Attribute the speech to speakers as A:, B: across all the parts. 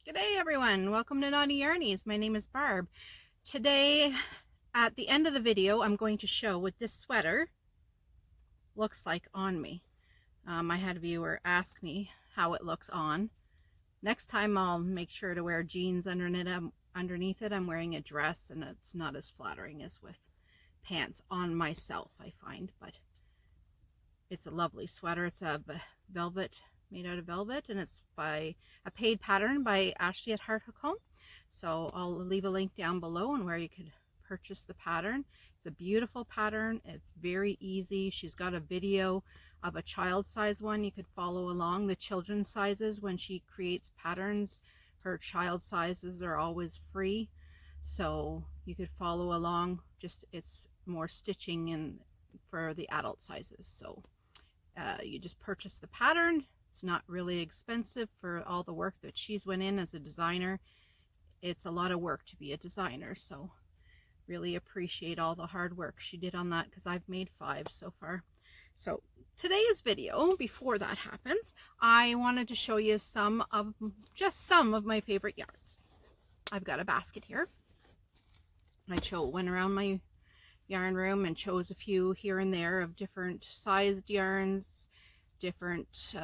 A: G'day everyone, welcome to Knotty Yarnies. My name is Barb. Today, at the end of the video, I'm going to show what this sweater looks like on me. I had a viewer ask me how it looks on. Next time I'll make sure to wear jeans underneath it. I'm wearing a dress and it's not as flattering as with pants on myself, I find, but it's a lovely sweater. It's a velvet, made out of velvet, and it's by a paid pattern by Ashley at Heart Hook Home. So I'll leave a link down below and where you could purchase the pattern. It's a beautiful pattern. It's very easy. She's got a video of a child size one. You could follow along the children's sizes. When she creates patterns, her child sizes are always free. So you could follow along. Just it's more stitching in for the adult sizes. So you just purchase the pattern. It's not really expensive for all the work that she's went in as a designer. It's a lot of work to be a designer, so really appreciate all the hard work she did on that, because I've made 5 so far. So today's video, before that happens, I wanted to show you just some of my favorite yarns. I've got a basket here. Went around my yarn room and chose a few here and there of different sized yarns, different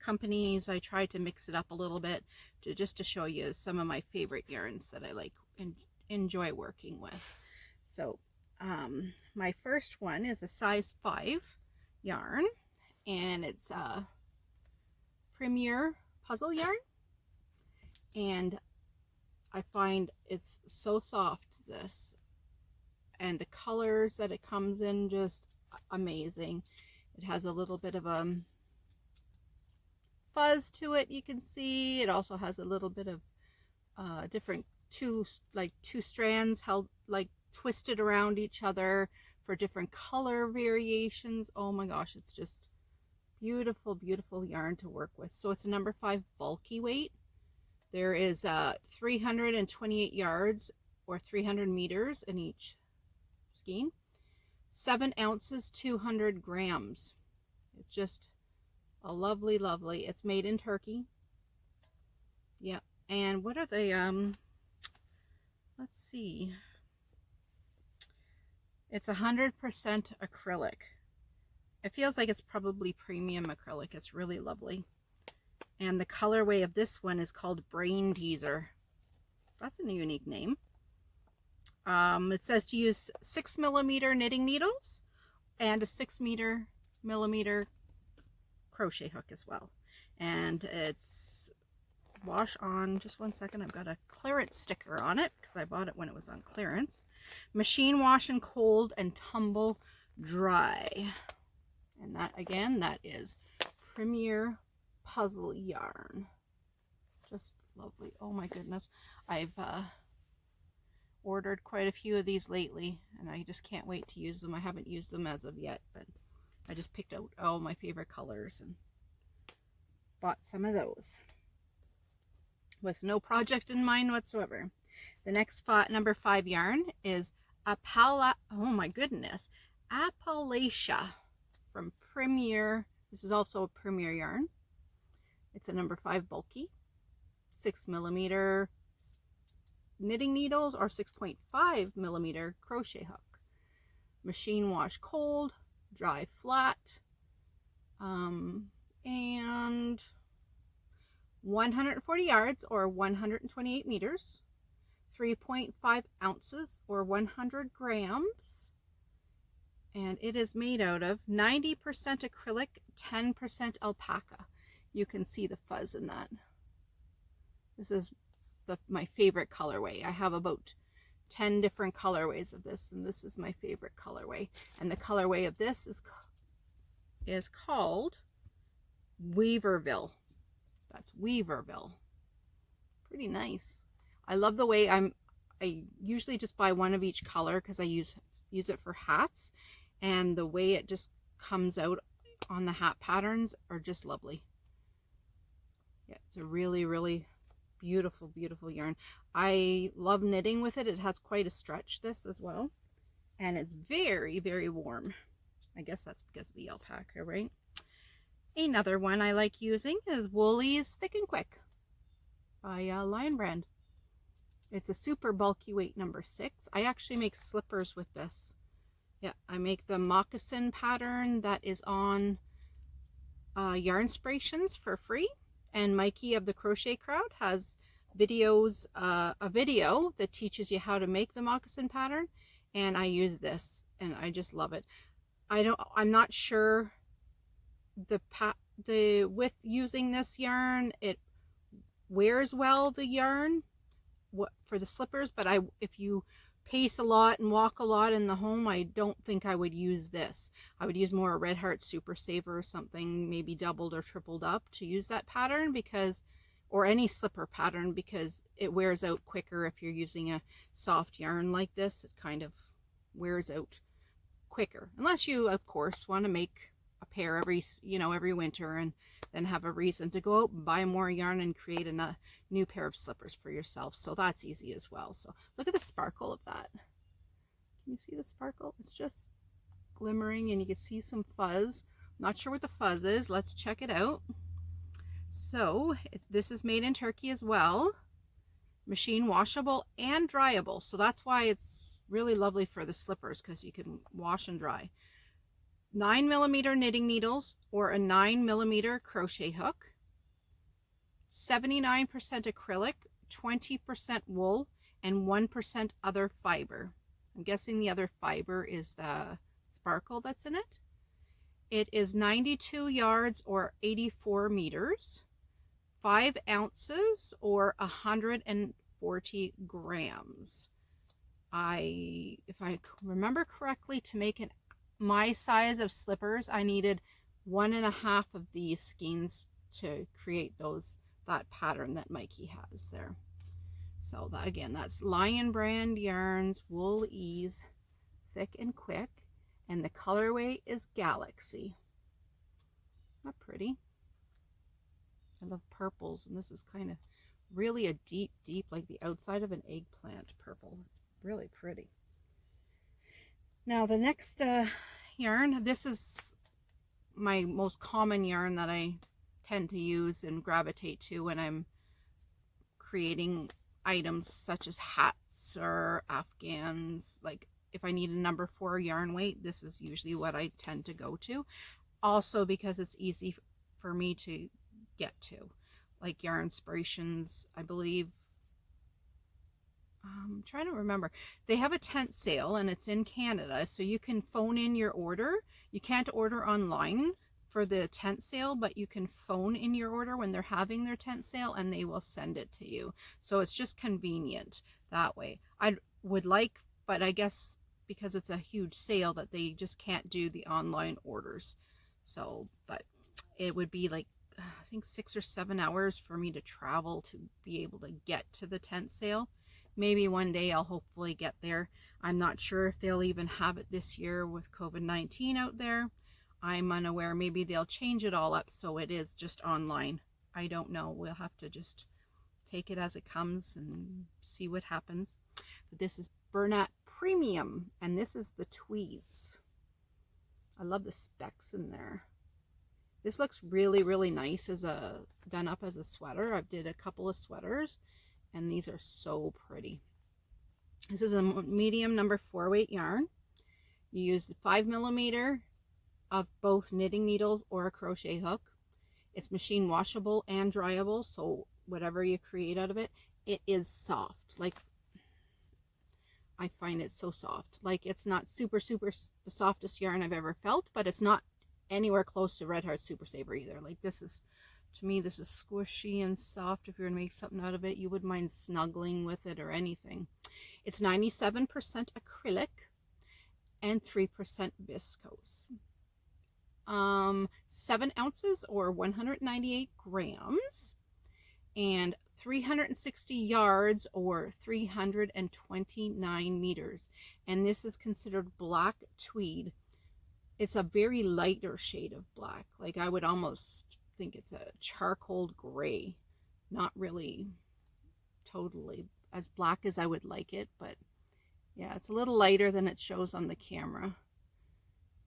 A: companies. I tried to mix it up a little bit just to show you some of my favorite yarns that I like and enjoy working with. So my first one is a size 5 yarn, and it's a Premier puzzle yarn, and I find it's so soft, this, and the colors that it comes in, just amazing. It has a little bit of a fuzz to it, you can see. It also has a little bit of different two strands held, like twisted around each other for different color variations. Oh my gosh, it's just beautiful, beautiful yarn to work with. So it's a number 5 bulky weight. There is 328 yards or 300 meters in each skein. 7 ounces, 200 grams. It's just a lovely, lovely. It's made in Turkey. Yeah. And what are they? Let's see. It's 100% acrylic. It feels like it's probably premium acrylic. It's really lovely. And the colorway of this one is called Brain Teaser. That's a unique name. It says to use 6mm knitting needles and a 6mm crochet hook as well. And it's wash on, just one second, I've got a clearance sticker on it because I bought it when it was on clearance. Machine wash and cold and tumble dry. And that, again, that is Premier puzzle yarn. Just lovely. Oh my goodness. I've ordered quite a few of these lately, and I just can't wait to use them. I haven't used them as of yet, but I just picked out all my favorite colors and bought some of those with no project in mind whatsoever. The next number 5 yarn is oh my goodness, Appalachia from Premier. This is also a Premier yarn. It's a number 5 bulky, 6mm knitting needles or 6.5mm crochet hook. Machine wash cold, dry flat, and 140 yards or 128 meters, 3.5 ounces or 100 grams, and it is made out of 90% acrylic, 10% alpaca. You can see the fuzz in that. This is my favorite colorway. I have about 10 different colorways of this, and this is my favorite colorway. And the colorway of this is called Weaverville. That's Weaverville. Pretty nice. I love the way I usually just buy one of each color because I use it for hats, and the way it just comes out on the hat patterns are just lovely. Yeah, it's a really, really beautiful, beautiful yarn. I love knitting with it. It has quite a stretch, this as well, and it's very, very warm. I guess that's because of the alpaca, right? Another one I like using is Woolies Thick and Quick by Lion Brand. It's a super bulky weight, number 6. I actually make slippers with this. Yeah, I make the moccasin pattern that is on Yarnspirations for free. And Mikey of the Crochet Crowd has videos, a video that teaches you how to make the moccasin pattern. And I use this and I just love it. I'm not sure with using this yarn, it wears well, the yarn for the slippers, but if you pace a lot and walk a lot in the home, I don't think I would use this. I would use more a Red Heart Super Saver or something, maybe doubled or tripled up to use that pattern, because, or any slipper pattern, because it wears out quicker. If you're using a soft yarn like this, it kind of wears out quicker, unless you of course want to make a pair every winter and then have a reason to go out and buy more yarn and create a new pair of slippers for yourself. So that's easy as well. So look at the sparkle of that. Can you see the sparkle? It's just glimmering and you can see some fuzz. Not sure what the fuzz is. Let's check it out. So this is made in Turkey as well. Machine washable and dryable. So that's why it's really lovely for the slippers, because you can wash and dry. 9mm knitting needles or a 9mm crochet hook, 79% acrylic, 20% wool, and 1% other fiber. I'm guessing the other fiber is the sparkle that's in it. It is 92 yards or 84 meters, 5 ounces or 140 grams. If I remember correctly, to make my size of slippers, I needed 1.5 of these skeins to create that pattern that Mikey has there. So again, that's Lion Brand yarns, Wool Ease, thick and quick, and the colorway is Galaxy. Not pretty. I love purples, and this is kind of really a deep, like the outside of an eggplant purple. It's really pretty. Now the next yarn, this is my most common yarn that I tend to use and gravitate to when I'm creating items such as hats or afghans. Like if I need a number 4 yarn weight, this is usually what I tend to go to. Also because it's easy for me to get to. Like Yarnspirations, I believe, I'm trying to remember. They have a tent sale and it's in Canada, so you can phone in your order. You can't order online for the tent sale, but you can phone in your order when they're having their tent sale and they will send it to you. So it's just convenient that way. I would like, but I guess because it's a huge sale that they just can't do the online orders. So, but it would be like, I think 6 or 7 hours for me to travel to be able to get to the tent sale. Maybe one day I'll hopefully get there. I'm not sure if they'll even have it this year with COVID-19 out there. I'm unaware. Maybe they'll change it all up so it is just online. I don't know. We'll have to just take it as it comes and see what happens. But this is Bernat Premium, and this is the tweeds. I love the specks in there. This looks really, really nice done up as a sweater. I've did a couple of sweaters, and these are so pretty. This is a medium number 4 weight yarn. You use the 5mm of both knitting needles or a crochet hook. It's machine washable and dryable, so whatever you create out of it, it is soft. Like, I find it so soft. Like, it's not super the softest yarn I've ever felt, but it's not anywhere close to Red Heart Super Saver either. Like, this is, to me, this is squishy and soft. If you're gonna make something out of it, you wouldn't mind snuggling with it or anything. It's 97% acrylic and 3% viscose. 7 ounces or 198 grams, and 360 yards or 329 meters. And this is considered black tweed. It's a very lighter shade of black. Like, I would almost think it's a charcoal gray. Not really totally as black as I would like it, but yeah, it's a little lighter than it shows on the camera.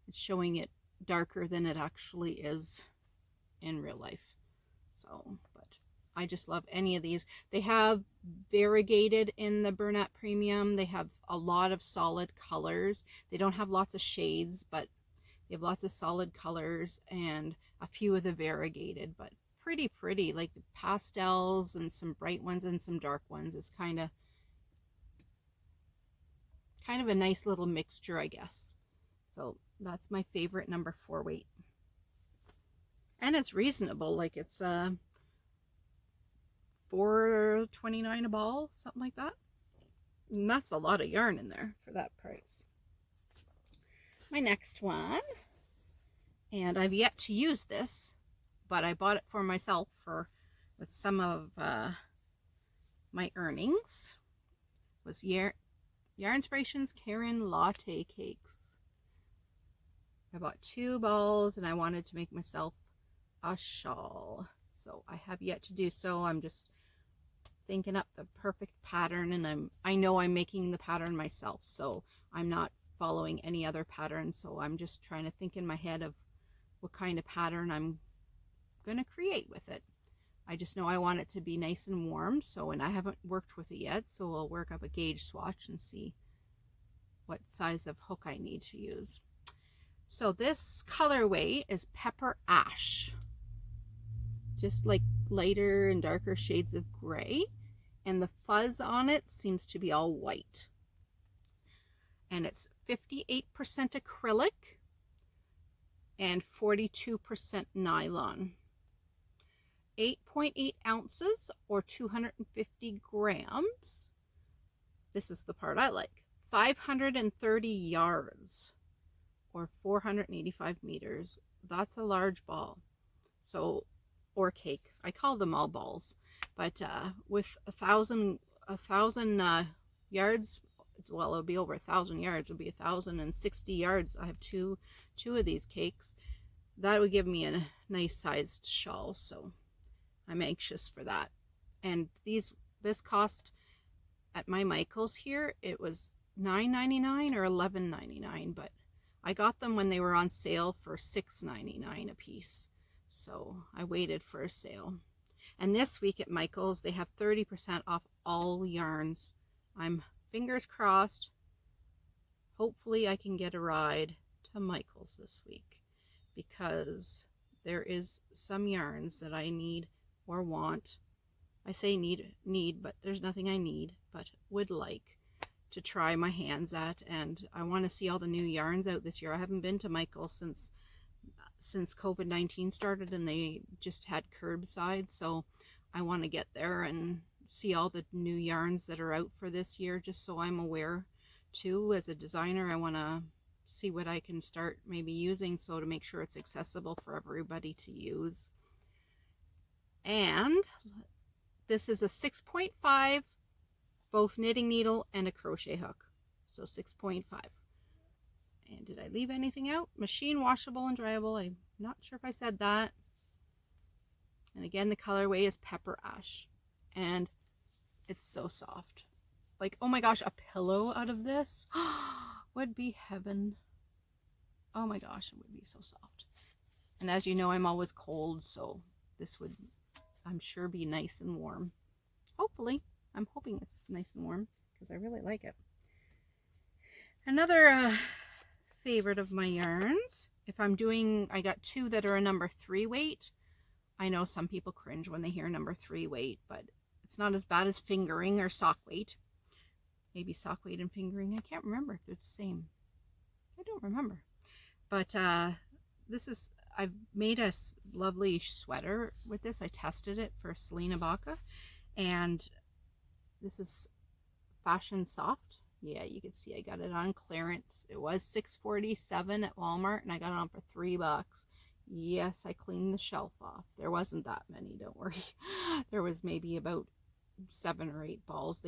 A: It's showing it darker than it actually is in real life. So, but I just love any of these. They have variegated in the Bernat Premium. They have a lot of solid colors. They don't have lots of shades, but they have lots of solid colors and a few of the variegated, but pretty pretty, like the pastels and some bright ones and some dark ones. It's kind of a nice little mixture, I guess. So that's my favorite number 4 weight. And it's reasonable, like it's $4.29 a ball, something like that. And that's a lot of yarn in there for that price. My next one, and I've yet to use this, but I bought it for myself with some of my earnings, was Yarnspirations Karen Latte Cakes. I bought 2 balls and I wanted to make myself a shawl. So I have yet to do so. I'm just thinking up the perfect pattern, and I know I'm making the pattern myself, so I'm not following any other pattern. So I'm just trying to think in my head of what kind of pattern I'm gonna create with it. I just know I want it to be nice and warm, so, and I haven't worked with it yet, so I'll work up a gauge swatch and see what size of hook I need to use. So this colorway is Pepper Ash, just like lighter and darker shades of gray, and the fuzz on it seems to be all white. And it's 58% acrylic and 42% nylon. 8.8 ounces or 250 grams. This is the part I like. 530 yards or 485 meters. That's a large ball. So, or cake. I call them all balls. But with a thousand yards, well, it'll be over 1,000 yards. It'll be 1,060 yards. I have two of these cakes. That would give me a nice sized shawl. So I'm anxious for that. And this cost at my Michael's here, it was $9.99 or $11.99, but I got them when they were on sale for $6.99 a piece. So I waited for a sale. And this week at Michael's, they have 30% off all yarns. I'm fingers crossed. Hopefully I can get a ride to Michael's this week, because there is some yarns that I need or want. I say need, but there's nothing I need, but would like to try my hands at. And I want to see all the new yarns out this year. I haven't been to Michael's since COVID-19 started, and they just had curbside, so I want to get there and see all the new yarns that are out for this year, just so I'm aware too. As a designer, I want to see what I can start maybe using, so to make sure it's accessible for everybody to use. And this is a 6.5, both knitting needle and a crochet hook, so 6.5. And did I leave anything out? Machine washable and dryable. I'm not sure if I said that. And again, the colorway is Pepper Ash. And it's so soft. Like, oh my gosh, a pillow out of this would be heaven. Oh my gosh, it would be so soft. And as you know, I'm always cold, so this would, I'm sure, be nice and warm. Hopefully. I'm hoping it's nice and warm, because I really like it. Another favorite of my yarns, if I'm doing, I got 2 that are a number 3 weight. I know some people cringe when they hear number 3 weight, but it's not as bad as fingering or sock weight. Maybe sock weight and fingering, I can't remember if they're the same. I don't remember. But this is, I've made a lovely sweater with this. I tested it for Selena Baca, and this is Fashion Soft. Yeah, you can see I got it on clearance. It was $6.47 at Walmart, and I got it on for $3. Yes, I cleaned the shelf off. There wasn't that many, don't worry. There was maybe about 7 or 8 balls.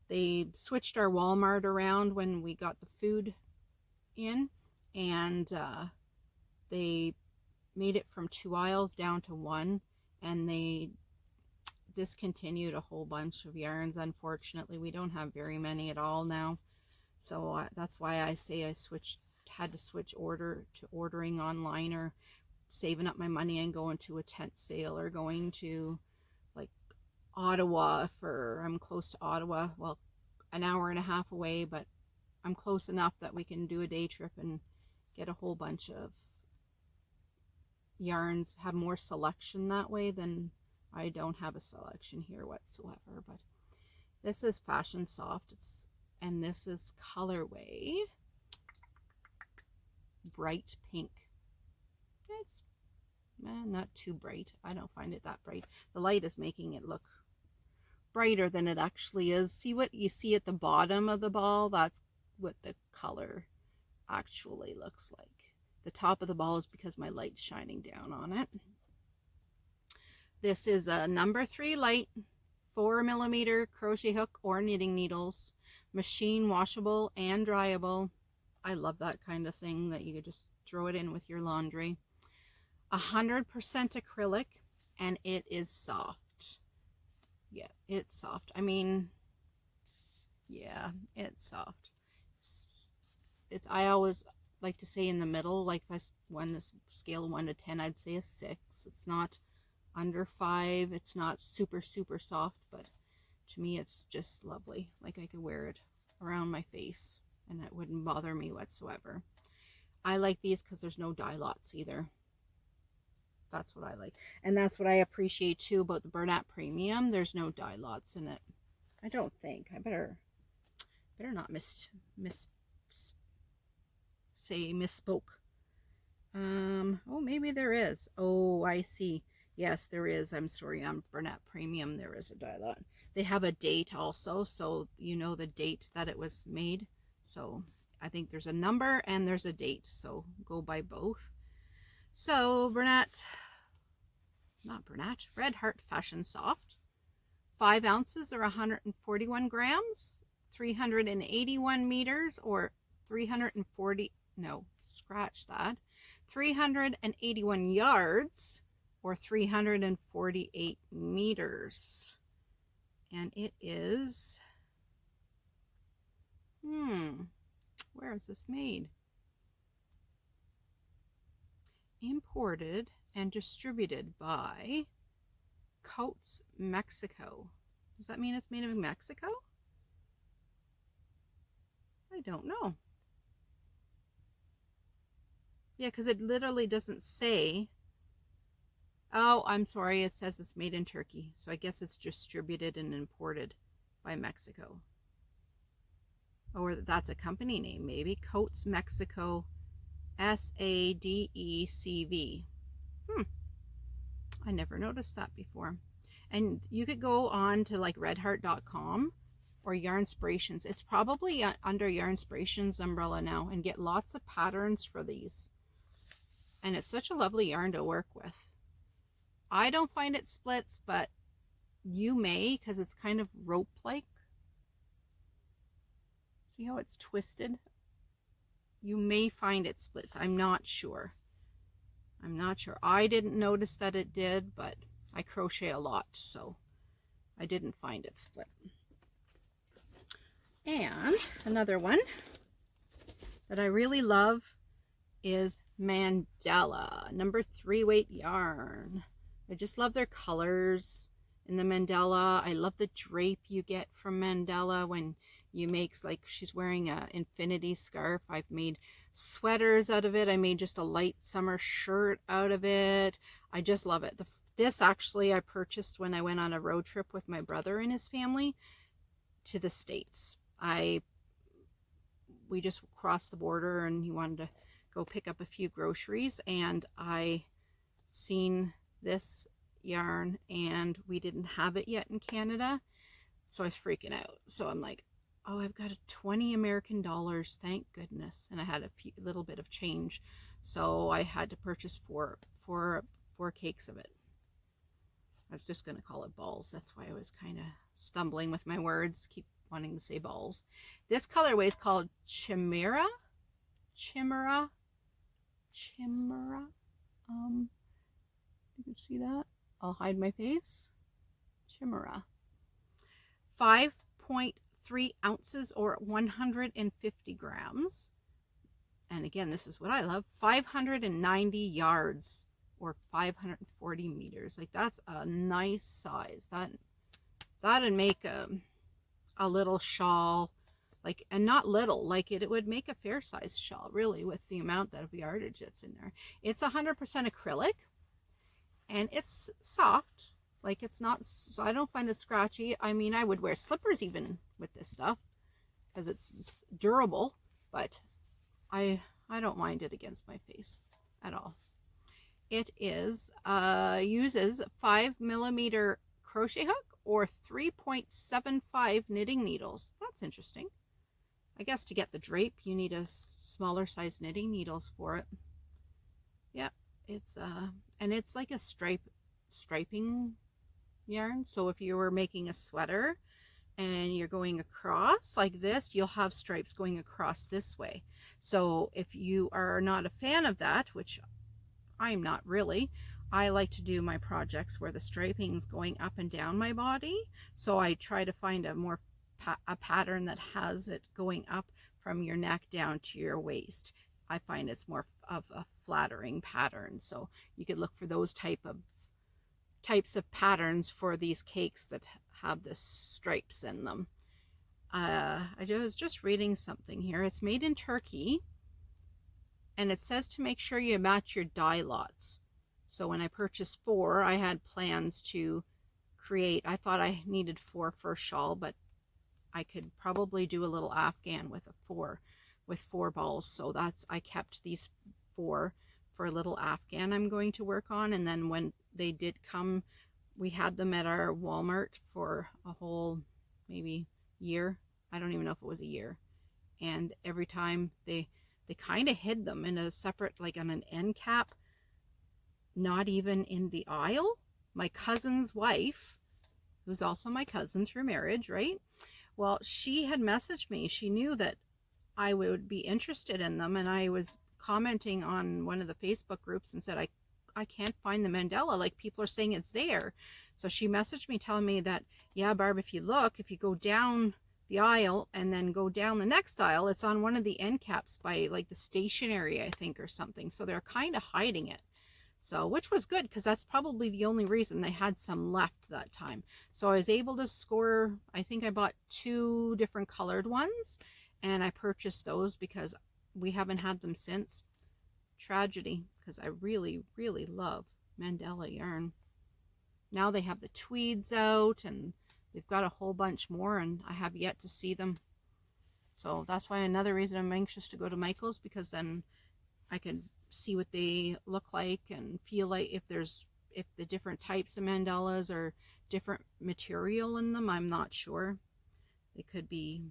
A: They switched our Walmart around when we got the food in, and they made it from 2 aisles down to 1, and they discontinued a whole bunch of yarns. Unfortunately, we don't have very many at all now, so that's why I say I had to switch to ordering online, or saving up my money and going to a tent sale, or going to like Ottawa, I'm close to Ottawa, well, an hour and a half away, but I'm close enough that we can do a day trip and get a whole bunch of yarns, have more selection that way than I don't have a selection here whatsoever. But this is Fashion Soft, and this is colorway Bright Pink. It's not too bright. I don't find it that bright. The light is making it look brighter than it actually is. See what you see at the bottom of the ball? That's what the color actually looks like. The top of the ball is because my light's shining down on it. This is a number 3 light, 4mm crochet hook or knitting needles, machine washable and dryable. I love that kind of thing that you could just throw it in with your laundry. 100% acrylic, and it is soft. Yeah, it's soft. I mean, yeah, it's soft. I always like to say in the middle, like if I won this scale of 1 to 10, I'd say a 6. It's not under 5. It's not super soft, but to me it's just lovely. Like I could wear it around my face and it wouldn't bother me whatsoever. I like these because there's no dye lots either. That's what I like, and that's what I appreciate too about the Bernat Premium. There's no dye lots in it. I don't think. I better not misspoke. Oh, maybe there is. Oh, I see. Yes, there is. I'm sorry, on Bernat Premium there is a dye lot. They have a date also, so you know the date that it was made. So I think there's a number and there's a date, so go by both. So Red Heart Fashion Soft, 5 ounces or 141 grams, 381 meters or 381 yards or 348 meters. And it is, where is this made? Imported and distributed by Coats, Mexico. Does that mean it's made in Mexico? I don't know. Yeah, because it literally doesn't say. Oh, I'm sorry. It says it's made in Turkey. So I guess it's distributed and imported by Mexico. Or that's a company name, maybe. Coats, Mexico, SADECV. I never noticed that before. And you could go on to like redheart.com or Yarnspirations. It's probably under Yarnspirations umbrella now, and get lots of patterns for these. And it's such a lovely yarn to work with. I don't find it splits, but you may, because it's kind of rope-like. See how it's twisted? You may find it splits. I'm not sure. I didn't notice that it did, but I crochet a lot, so I didn't find it split. And another one that I really love is Mandala, number 3 weight yarn. I just love their colors in the Mandala. I love the drape you get from Mandala when you make, like she's wearing a infinity scarf. I've made sweaters out of it. I made just a light summer shirt out of it. I just love it. This actually I purchased when I went on a road trip with my brother and his family to the States. We just crossed the border and he wanted to go pick up a few groceries, and I seen this yarn and we didn't have it yet in Canada, so I was freaking out. So I'm like, oh, I've got 20 American dollars, thank goodness. And I had a little bit of change, so I had to purchase four cakes of it. I was just going to call it balls. That's why I was kind of stumbling with my words, keep wanting to say balls. This colorway is called Chimera. You can see that. I'll hide my face. Chimera. 5.3 ounces or 150 grams. And again, this is what I love. 590 yards or 540 meters. Like, that's a nice size. that'd make a little shawl, like, and not little, like it would make a fair sized shawl really with the amount of yardage that's in there. It's 100% acrylic and it's soft, like it's not, so I don't find it scratchy. I mean, I would wear slippers even with this stuff because it's durable, but I don't mind it against my face at all. It is uses 5mm crochet hook or 3.75 knitting needles. That's interesting. I guess to get the drape you need a smaller size knitting needles for it. Yeah, it's and it's like a striping yarn. So if you were making a sweater and you're going across like this, you'll have stripes going across this way. So if you are not a fan of that, which I'm not really, I like to do my projects where the striping is going up and down my body. So I try to find a pattern that has it going up from your neck down to your waist. I find it's more of a flattering pattern. So you could look for those types of patterns for these cakes that have the stripes in them. I was just reading something here. It's made in Turkey, and it says to make sure you match your dye lots. So when I purchased 4, I had plans to create, I thought I needed 4 for a shawl, but I could probably do a little afghan with with 4 balls. So I kept these 4 for a little afghan I'm going to work on. And then when they did come, we had them at our Walmart for a whole maybe year. I don't even know if it was a year. And every time they kind of hid them in a separate, like on an end cap, not even in the aisle. My cousin's wife, who's also my cousin through marriage, right? Well, she had messaged me. She knew that I would be interested in them, and I was commenting on one of the Facebook groups and said, I can't find the mandala, like people are saying it's there. So she messaged me telling me that, yeah, Barb, if you go down the aisle and then go down the next aisle, it's on one of the end caps by like the stationery, I think, or something. So they're kind of hiding it. So, which was good because that's probably the only reason they had some left that time. So I was able to score, I think I bought 2 different colored ones, and I purchased those because we haven't had them since. Tragedy, because I really, really love mandala yarn. Now they have the tweeds out, and they've got a whole bunch more, and I have yet to see them. So that's why another reason I'm anxious to go to Michael's, because then I can see what they look like and feel like if the different types of mandalas are different material in them. I'm not sure. They could be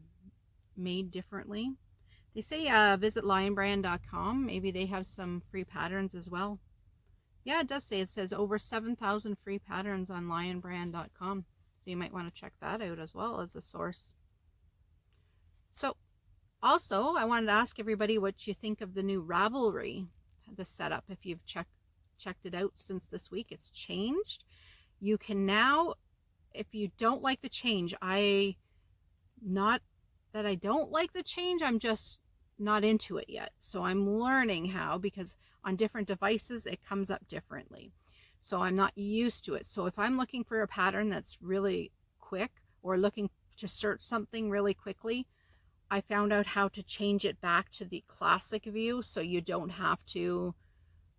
A: made differently. They say visit lionbrand.com. Maybe they have some free patterns as well. Yeah, it does say, it says over 7,000 free patterns on lionbrand.com. So you might want to check that out as well as a source. So also, I wanted to ask everybody what you think of the new Ravelry, the setup. If you've checked it out since this week, it's changed. You can now, if you don't like the change, not that I don't like the change, I'm just not into it yet. So I'm learning how, because on different devices it comes up differently. So I'm not used to it. So if I'm looking for a pattern that's really quick or looking to search something really quickly, I found out how to change it back to the classic view so you don't have to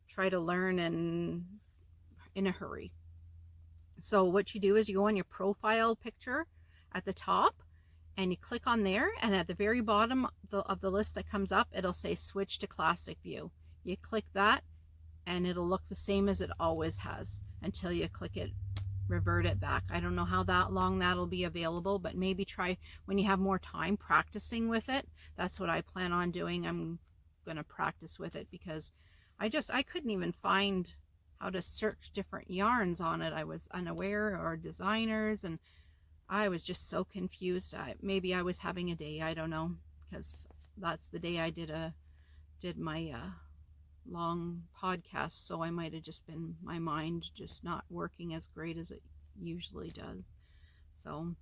A: try to learn in a hurry. So what you do is you go on your profile picture at the top and you click on there, and at the very bottom of the list that comes up, it'll say switch to classic view. You click that and it'll look the same as it always has until you click it, revert it back. I don't know how long that'll be available, but maybe try when you have more time practicing with it. That's what I plan on doing. I'm gonna practice with it because I couldn't even find how to search different yarns on it. I was unaware, or designers, and I was just so confused. Maybe I was having a day, I don't know, because that's the day I did my long podcast, so I might have just been, my mind just not working as great as it usually does. So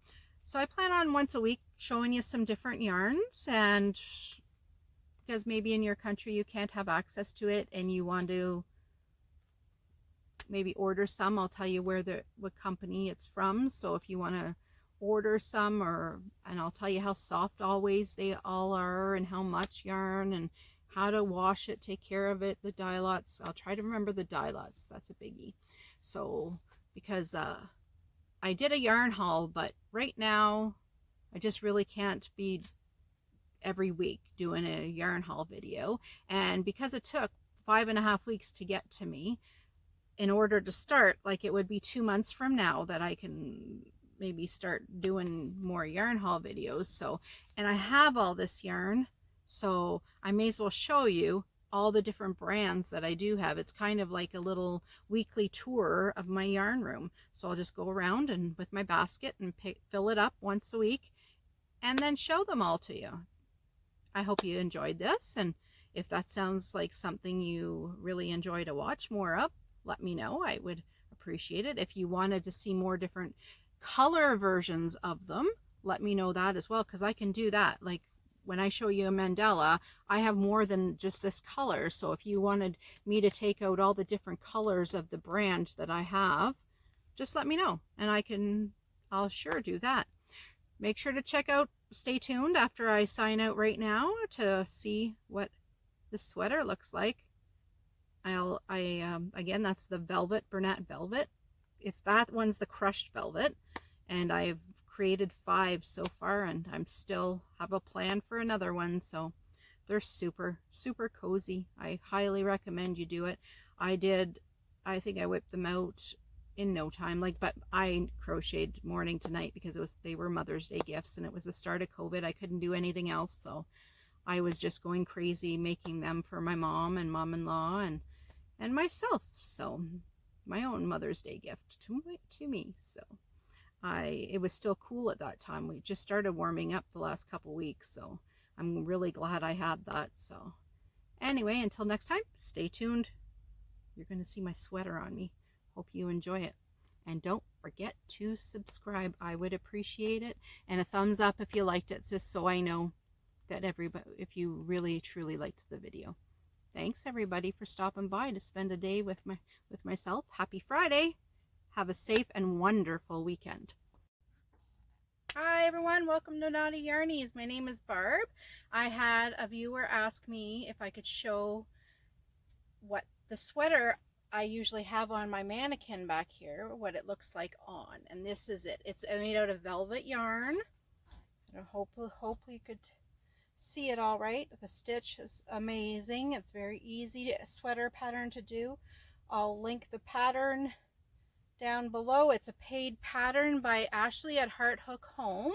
A: I plan on once a week showing you some different yarns, and because maybe in your country you can't have access to it and you want to maybe order some, I'll tell you what company it's from. So if you want to order some, and I'll tell you how soft always they all are, and how much yarn, and how to wash it, take care of it, the dye lots. I'll try to remember the dye lots. That's a biggie. So because I did a yarn haul, but right now I just really can't be every week doing a yarn haul video. And because it took 5.5 weeks to get to me, in order to start, like, it would be 2 months from now that I can maybe start doing more yarn haul videos. So, and I have all this yarn, so I may as well show you all the different brands that I do have. It's kind of like a little weekly tour of my yarn room. So I'll just go around and with my basket and fill it up once a week and then show them all to you. I hope you enjoyed this, and if that sounds like something you really enjoy to watch more of, let me know. I would appreciate it. If you wanted to see more different color versions of them, let me know that as well, because I can do that. Like when I show you a mandala, I have more than just this color. So if you wanted me to take out all the different colors of the brand that I have, just let me know, and I'll sure do that. Make sure to check out, stay tuned after I sign out right now to see what the sweater looks like. Again, that's the velvet, Bernat velvet. That one's the crushed velvet, and I've created 5 so far, and I'm still have a plan for another one. So they're super, super cozy. I highly recommend you do it. I think I whipped them out in no time, but I crocheted morning to night because they were Mother's Day gifts, and it was the start of COVID. I couldn't do anything else, so I was just going crazy making them for my mom and mom-in-law and myself. So my own Mother's Day gift to me. So it was still cool at that time. We just started warming up the last couple weeks, so I'm really glad I had that. So anyway, until next time, stay tuned. You're going to see my sweater on me. Hope you enjoy it. And don't forget to subscribe. I would appreciate it. And a thumbs up if you liked it, just so I know that if you really truly liked the video. Thanks everybody for stopping by to spend a day with myself. Happy Friday. Have a safe and wonderful weekend. Hi everyone, welcome to Knotty Yarnies. My name is Barb. I had a viewer ask me if I could show what the sweater I usually have on my mannequin back here, what it looks like on. And this is it. It's made out of velvet yarn. I hope you could see it all right. The stitch is amazing. It's very easy sweater pattern to do. I'll link the pattern down below. It's a paid pattern by Ashley at Heart Hook Home,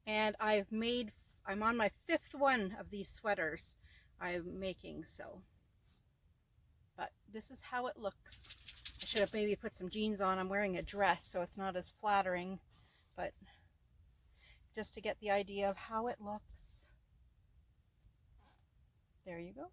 A: and I'm on my 5th one of these sweaters I'm making. So, but this is how it looks. I should have maybe put some jeans on. I'm wearing a dress, so it's not as flattering, but just to get the idea of how it looks. There you go.